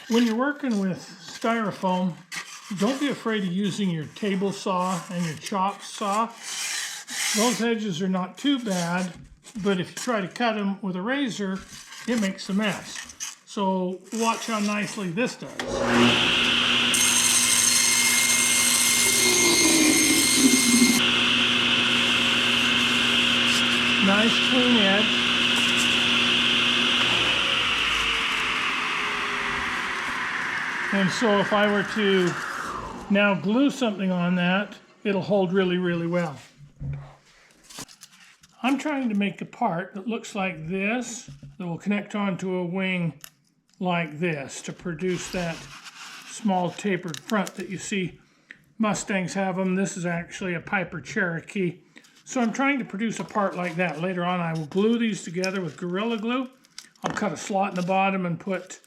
When you're working with styrofoam, don't be afraid of using your table saw and your chop saw. Those edges are not too bad, but if you try to cut them with a razor, it makes a mess. So watch how nicely this does. Nice clean edge. And so if I were to now glue something on that, it'll hold really, really well. I'm trying to make a part that looks like this, that will connect onto a wing like this to produce that small tapered front that you see Mustangs have them. This is actually a Piper Cherokee. So I'm trying to produce a part like that. Later on I will glue these together with Gorilla Glue. I'll cut a slot in the bottom and put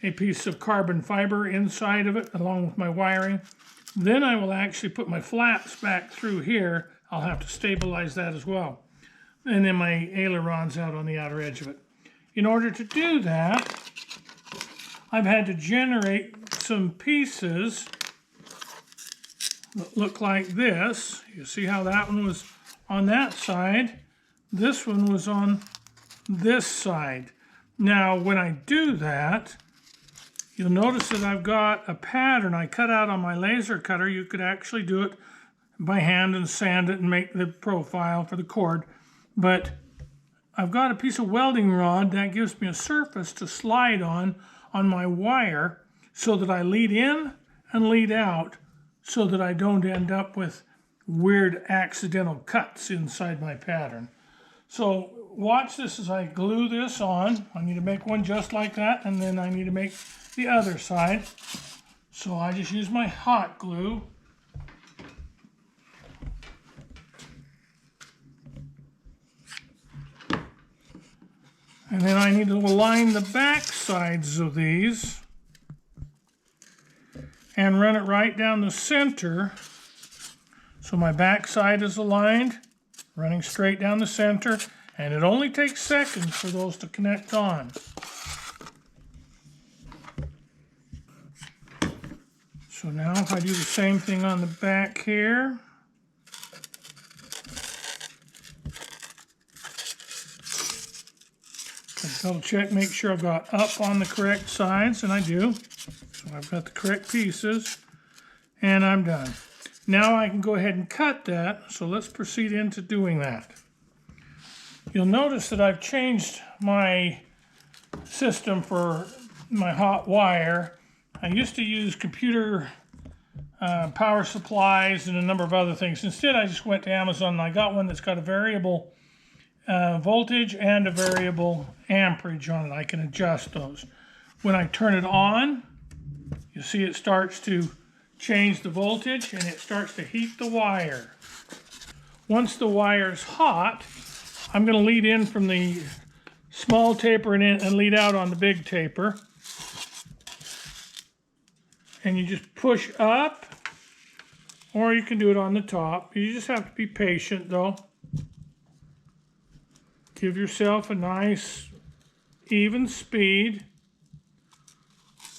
a piece of carbon fiber inside of it along with my wiring. Then I will actually put my flaps back through here. I'll have to stabilize that as well. And then my ailerons out on the outer edge of it. In order to do that, I've had to generate some pieces that look like this. You see how that one was on that side? This one was on this side. Now, when I do that, you'll notice that I've got a pattern I cut out on my laser cutter. You could actually do it by hand and sand it and make the profile for the chord. But I've got a piece of welding rod that gives me a surface to slide on my wire so that I lead in and lead out so that I don't end up with weird accidental cuts inside my pattern. So watch this as I glue this on. I need to make one just like that, and then I need to make the other side. So I just use my hot glue. And then I need to align the back sides of these and run it right down the center. So my back side is aligned, running straight down the center, and it only takes seconds for those to connect on. So now if I do the same thing on the back here, double check, make sure I've got up on the correct sides, and I do. So I've got the correct pieces, and I'm done. Now I can go ahead and cut that, so let's proceed into doing that. You'll notice that I've changed my system for my hot wire. I used to use computer power supplies and a number of other things. Instead, I just went to Amazon and I got one that's got a variable voltage and a variable amperage on it. I can adjust those. When I turn it on, you see it starts to change the voltage and it starts to heat the wire. Once the wire's hot, I'm going to lead in from the small taper and lead out on the big taper. And you just push up, or you can do it on the top. You just have to be patient though. Give yourself a nice even speed.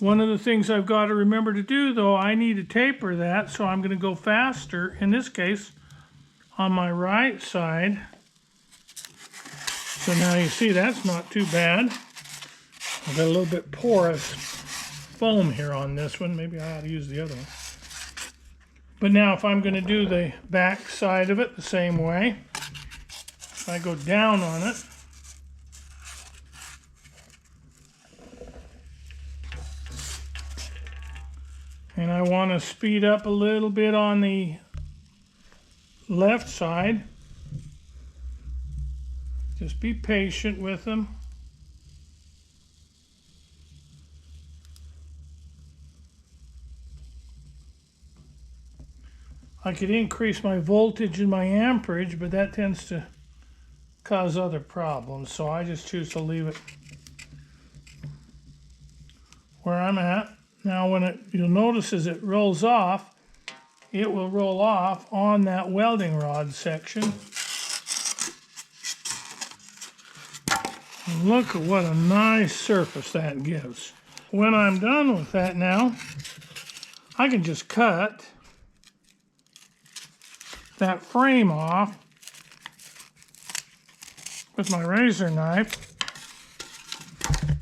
One of the things I've got to remember to do though, I need to taper that, so I'm going to go faster, in this case, on my right side. So now you see that's not too bad. I've got a little bit porous foam here on this one. Maybe I ought to use the other one. But now if I'm going to do the back side of it the same way, if I go down on it, and I want to speed up a little bit on the left side, just be patient with them. I could increase my voltage and my amperage, but that tends to cause other problems, so I just choose to leave it where I'm at. Now you'll notice as it rolls off, it will roll off on that welding rod section. And look at what a nice surface that gives. when I'm done with that now, I can just cut that frame off with my razor knife.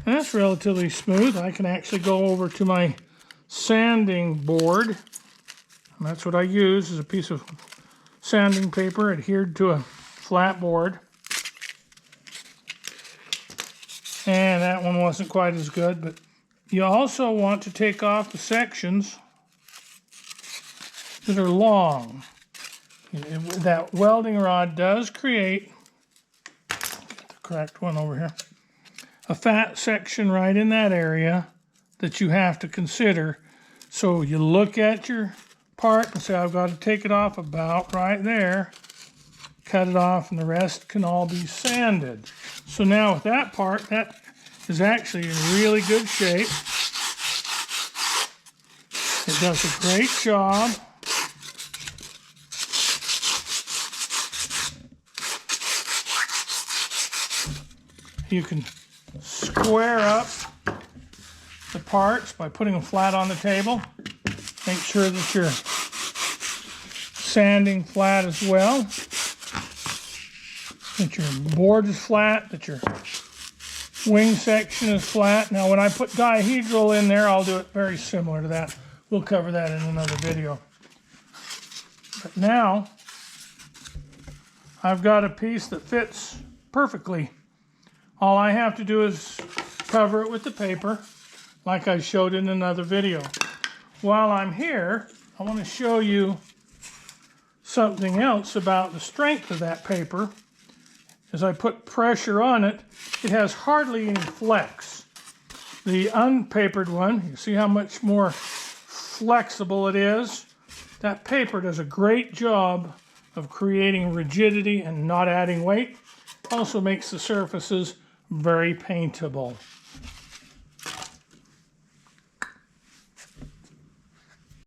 And that's relatively smooth. I can actually go over to my sanding board. And that's what I use, is a piece of sanding paper adhered to a flat board. And that one wasn't quite as good, but you also want to take off the sections that are long. That welding rod does create, get the correct one over here, a fat section right in that area that you have to consider. So you look at your part and say, I've got to take it off about right there, cut it off, and the rest can all be sanded. So now with that part, that is actually in really good shape. It does a great job. You can square up the parts by putting them flat on the table. Make sure that you're sanding flat as well, that your board is flat, that your wing section is flat. Now when I put dihedral in there, I'll do it very similar to that. We'll cover that in another video. But now I've got a piece that fits perfectly. All I have to do is cover it with the paper, like I showed in another video. While I'm here, I want to show you something else about the strength of that paper. As I put pressure on it, it has hardly any flex. The unpapered one, you see how much more flexible it is? That paper does a great job of creating rigidity and not adding weight. Also makes the surfaces very paintable.